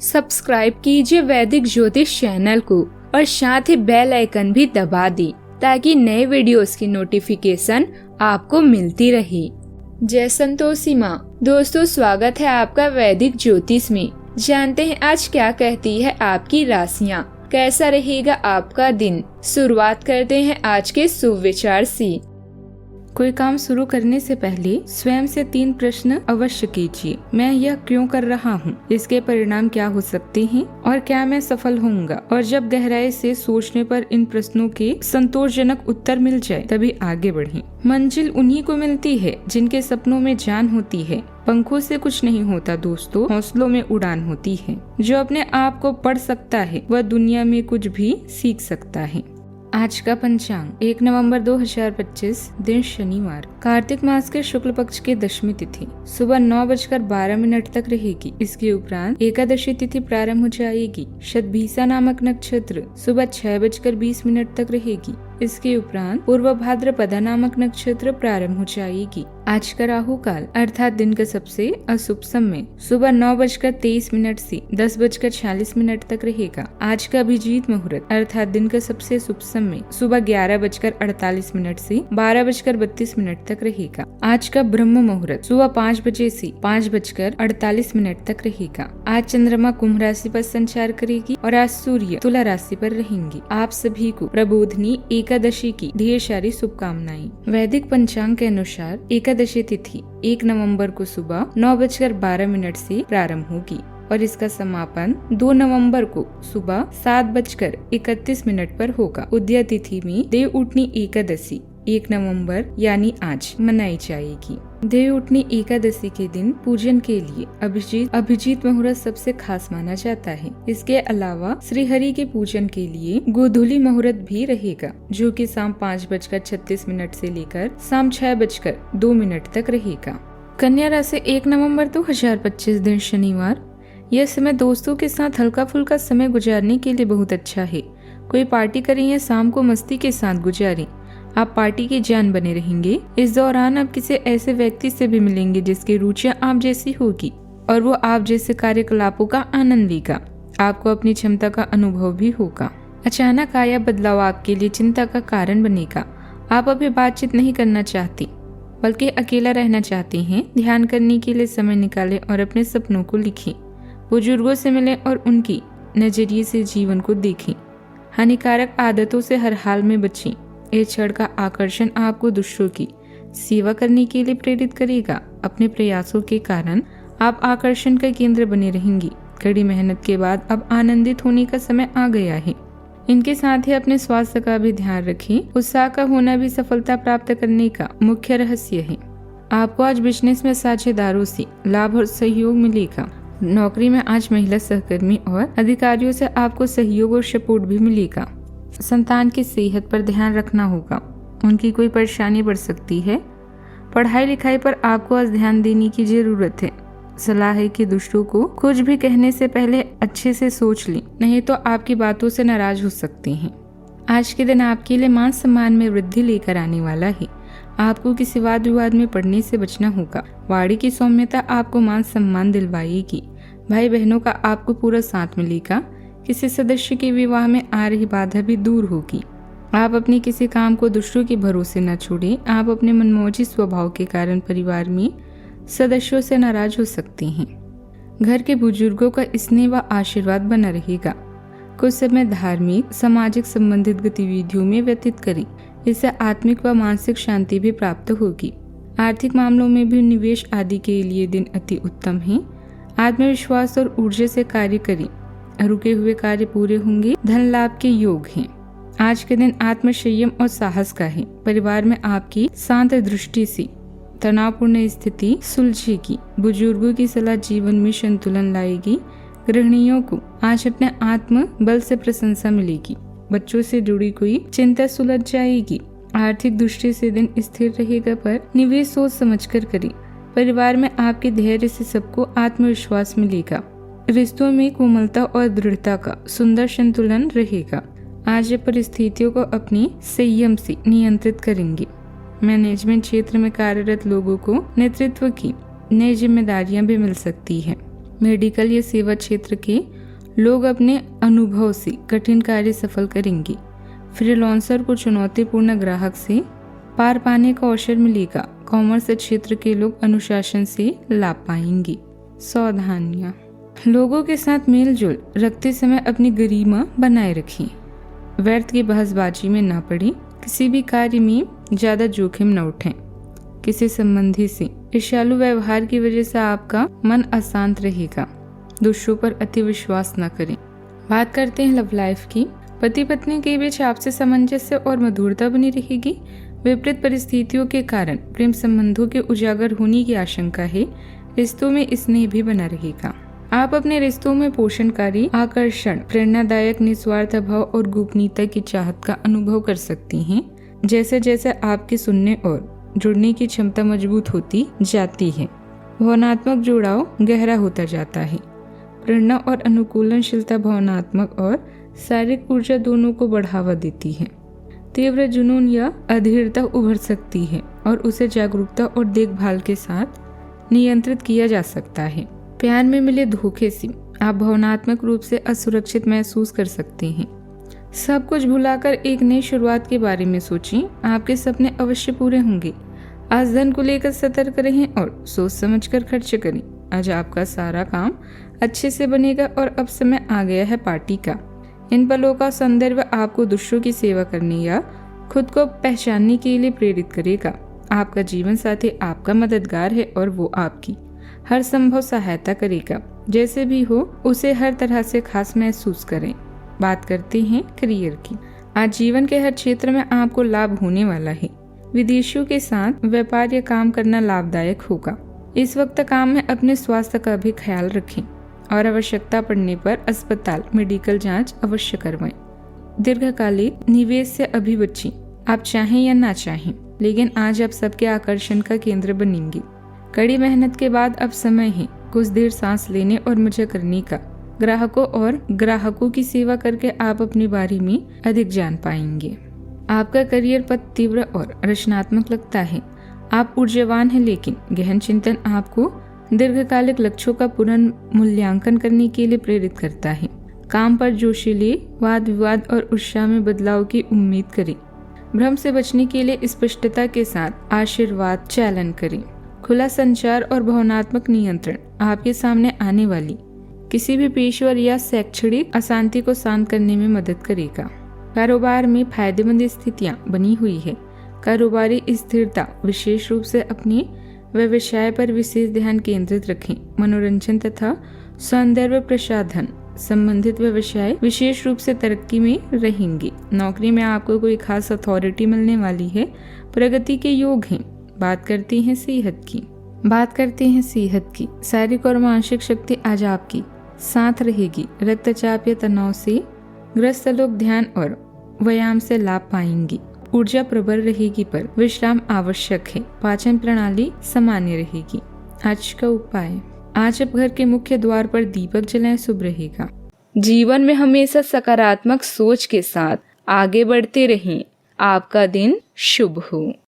Subscribe कीजिए वैदिक ज्योतिष चैनल को और साथ ही बेल आइकन भी दबा दी ताकि नए वीडियोस की नोटिफिकेशन आपको मिलती रहे। जय संतोषी माँ। दोस्तों, स्वागत है आपका वैदिक ज्योतिष में। जानते हैं आज क्या कहती है आपकी राशियाँ, कैसा रहेगा आपका दिन। शुरुआत करते हैं आज के शुभ विचार से। कोई काम शुरू करने से पहले स्वयं से 3 प्रश्न अवश्य कीजिए। मैं यह क्यों कर रहा हूँ, इसके परिणाम क्या हो सकते हैं और क्या मैं सफल होऊंगा। और जब गहराई से सोचने पर इन प्रश्नों के संतोषजनक उत्तर मिल जाए तभी आगे बढ़ें। मंजिल उन्हीं को मिलती है जिनके सपनों में जान होती है। पंखों से कुछ नहीं होता दोस्तों, हौसलों में उड़ान होती है। जो अपने आप को पढ़ सकता है वह दुनिया में कुछ भी सीख सकता है। आज का पंचांग 1 नवंबर 2025, दिन शनिवार। कार्तिक मास के शुक्ल पक्ष की दशमी तिथि सुबह 9:12 तक रहेगी। इसके उपरांत एकादशी तिथि प्रारंभ हो जाएगी। शतभिषा नामक नक्षत्र सुबह 6:20 तक रहेगी। इसके उपरांत पूर्व भाद्रपदा नामक नक्षत्र प्रारंभ हो जाएगी। आज का राहु काल अर्थात दिन का सबसे अशुभ समय सुबह 9:23 से 10:46 तक रहेगा। आज का अभिजीत मुहूर्त अर्थात दिन का सबसे शुभ समय सुबह 11:48 से 12:32 तक रहेगा। आज का ब्रह्म मुहूर्त सुबह 5 बजे से 5:48 तक रहेगा। आज चंद्रमा कुंभ राशि पर संचार करेगी और आज सूर्य तुला राशि पर रहेंगे। आप सभी को प्रबोधनी एकादशी की ढेर सारी शुभकामनाएं। वैदिक पंचांग के अनुसार एकादशी तिथि 1 नवंबर को सुबह 9:12 से प्रारंभ होगी और इसका समापन 2 नवंबर को सुबह 7:31 पर होगा। उदया तिथि में देव उठनी एकादशी 1 नवंबर यानी आज मनाई जाएगी। देव उठनी एकादशी के दिन पूजन के लिए अभिजीत मुहूर्त सबसे खास माना जाता है। इसके अलावा श्री हरि के पूजन के लिए गोधूली मुहूर्त भी रहेगा, जो कि शाम 5:36 से लेकर शाम 6:02 तक रहेगा। कन्या राशि 1 नवंबर 2025, दिन शनिवार। यह समय दोस्तों के साथ हल्का फुल्का समय गुजारने के लिए बहुत अच्छा है। कोई पार्टी करें या शाम को मस्ती के साथ गुजारें। आप पार्टी की जान बने रहेंगे। इस दौरान आप किसी ऐसे व्यक्ति से भी मिलेंगे जिसकी रुचियां आप जैसी होगी और वो आप जैसे कार्यकलापों का आनंद लेगा। आपको अपनी क्षमता का अनुभव भी होगा। अचानक आया बदलाव आपके लिए चिंता का कारण बनेगा। आप अभी बातचीत नहीं करना चाहती बल्कि अकेला रहना चाहती हैं। ध्यान करने के लिए समय निकालें और अपने सपनों को लिखें। बुजुर्गों से मिलें और उनकी नजरिए से जीवन को देखें। हानिकारक आदतों से हर हाल में बचें। इस क्षण का आकर्षण आपको दूसरों की सेवा करने के लिए प्रेरित करेगा। अपने प्रयासों के कारण आप आकर्षण का केंद्र बने रहेंगी। कड़ी मेहनत के बाद अब आनंदित होने का समय आ गया है। इनके साथ ही अपने स्वास्थ्य का भी ध्यान रखें। उत्साह का होना भी सफलता प्राप्त करने का मुख्य रहस्य है। आपको आज बिजनेस में साझेदारों से लाभ और सहयोग मिलेगा। नौकरी में आज महिला सहकर्मी और अधिकारियों से आपको सहयोग और सपोर्ट भी मिलेगा। संतान की सेहत पर ध्यान रखना होगा, उनकी कोई परेशानी बढ़ सकती है। पढ़ाई लिखाई पर आपको आज ध्यान देने की जरूरत है। सलाह है कि दूसरों को कुछ भी कहने से पहले अच्छे से सोच लें, नहीं तो आपकी बातों से नाराज हो सकते हैं। आज के दिन आपके लिए मान सम्मान में वृद्धि लेकर आने वाला है। आपको किसी वाद विवाद में पड़ने से बचना होगा। वाणी की सौम्यता आपको मान सम्मान दिलवाएगी। भाई बहनों का आपको पूरा साथ मिलेगा। किसी सदस्य के विवाह में आ रही बाधा भी दूर होगी। आप अपने किसी काम को दूसरों के भरोसे न छोड़ें। आप अपने मनमौजी स्वभाव के कारण परिवार में सदस्यों से नाराज हो सकते हैं। घर के बुजुर्गों का स्नेह व आशीर्वाद बना रहेगा। कुछ समय धार्मिक सामाजिक संबंधित गतिविधियों में व्यतीत करें। इससे आत्मिक व मानसिक शांति भी प्राप्त होगी। आर्थिक मामलों में भी निवेश आदि के लिए दिन अति उत्तम है। आत्मविश्वास और ऊर्जा से कार्य करें। रुके हुए कार्य पूरे होंगे। धन लाभ के योग हैं। आज के दिन आत्मसंयम और साहस का है। परिवार में आपकी शांत दृष्टि से तनावपूर्ण स्थिति सुलझेगी। बुजुर्गों की सलाह जीवन में संतुलन लाएगी। गृहिणियों को आज अपने आत्म बल से प्रशंसा मिलेगी। बच्चों से जुड़ी कोई चिंता सुलझ जाएगी। आर्थिक दृष्टि से दिन स्थिर रहेगा, पर निवेश सोच समझकर करें। परिवार में आपके धैर्य से सबको आत्मविश्वास मिलेगा। रिश्तों में कोमलता और दृढ़ता का सुंदर संतुलन रहेगा। आज ये परिस्थितियों को अपनी संयम से नियंत्रित करेंगे। मैनेजमेंट क्षेत्र में कार्यरत लोगों को नेतृत्व की नई जिम्मेदारियां भी मिल सकती है। मेडिकल या सेवा क्षेत्र के लोग अपने अनुभव से कठिन कार्य सफल करेंगे। फ्रीलांसर को चुनौतीपूर्ण ग्राहक से पार पाने का अवसर मिलेगा। कॉमर्स क्षेत्र के लोग अनुशासन से लाभ पाएंगे। सावधानियां, लोगों के साथ मेलजोल रखते समय अपनी गरिमा बनाए रखें। व्यर्थ की बहसबाजी में न पड़े। किसी भी कार्य में ज्यादा जोखिम न उठें। किसी संबंधी से ईर्ष्यालु व्यवहार की वजह से आपका मन अशांत रहेगा। दूसरों पर अति विश्वास न करें। बात करते हैं लव लाइफ की। पति पत्नी के बीच आपसी सामंजस्य और मधुरता बनी रहेगी। विपरीत परिस्थितियों के कारण प्रेम संबंधों के उजागर होने की आशंका है। रिश्तों में स्नेह भी बना रहेगा। आप अपने रिश्तों में पोषणकारी, आकर्षण, प्रेरणादायक, निस्वार्थ भाव और गोपनीयता की चाहत का अनुभव कर सकती हैं। जैसे जैसे आपके सुनने और जुड़ने की क्षमता मजबूत होती जाती है, भावनात्मक जुड़ाव गहरा होता जाता है। प्रेरणा और अनुकूलनशीलता भावनात्मक और शारीरिक ऊर्जा दोनों को बढ़ावा देती है। तीव्र जुनून या अधीरता उभर सकती है और उसे जागरूकता और देखभाल के साथ नियंत्रित किया जा सकता है। प्यार में मिले धोखे से आप भावनात्मक रूप से असुरक्षित महसूस कर सकते हैं। सब कुछ भुलाकर एक नई शुरुआत के बारे में सोचें। आपके सपने अवश्य पूरे होंगे। आज धन को लेकर सतर्क रहें और सोच समझकर खर्च करें। आज आपका सारा काम अच्छे से बनेगा और अब समय आ गया है पार्टी का। इन पलों का संदर्भ आपको दूसरों की सेवा करने या खुद को पहचानने के लिए प्रेरित करेगा। आपका जीवन साथी आपका मददगार है और वो आपकी हर संभव सहायता करेगा। जैसे भी हो उसे हर तरह से खास महसूस करें। बात करते हैं करियर की। आज जीवन के हर क्षेत्र में आपको लाभ होने वाला है। विदेशियों के साथ व्यापार या काम करना लाभदायक होगा। इस वक्त काम में अपने स्वास्थ्य का भी ख्याल रखें और आवश्यकता पड़ने पर अस्पताल मेडिकल जांच अवश्य करवाएं। दीर्घकालिक निवेश से अभी बचें। आप चाहें या ना चाहें, लेकिन आज आप सबके आकर्षण का केंद्र बनेंगे। कड़ी मेहनत के बाद अब समय है कुछ देर सांस लेने और मजा करने का। ग्राहकों की सेवा करके आप अपनी बारी में अधिक जान पाएंगे। आपका करियर पथ तीव्र और रचनात्मक लगता है। आप ऊर्जावान हैं, लेकिन गहन चिंतन आपको दीर्घकालिक लक्ष्यों का पुनर्मूल्यांकन करने के लिए प्रेरित करता है। काम पर जोशीले वाद विवाद और उत्साह में बदलाव की उम्मीद करें। भ्रम से बचने के लिए स्पष्टता के साथ आशीर्वाद चालन करें। खुला संचार और भावनात्मक नियंत्रण आपके सामने आने वाली किसी भी पेशेवर या शैक्षणिक अशांति को शांत करने में मदद करेगा। कारोबार में फायदेमंद स्थितियां बनी हुई है। कारोबारी स्थिरता, विशेष रूप से अपने व्यवसाय पर विशेष ध्यान केंद्रित रखें। मनोरंजन तथा सौंदर्य प्रसाधन संबंधित व्यवसाय विशेष रूप से तरक्की में रहेंगे। नौकरी में आपको कोई खास अथॉरिटी मिलने वाली है। प्रगति के योग हैं। बात करते हैं सेहत की। शारीरिक और मानसिक शक्ति आज आपकी साथ रहेगी। रक्तचाप या तनाव से ग्रस्त लोग ध्यान और व्यायाम से लाभ पाएंगे। ऊर्जा प्रबल रहेगी, पर विश्राम आवश्यक है। पाचन प्रणाली सामान्य रहेगी। आज का उपाय, आज आप घर के मुख्य द्वार पर दीपक जलाएं, शुभ रहेगा। जीवन में हमेशा सकारात्मक सोच के साथ आगे बढ़ते रहें। आपका दिन शुभ हो।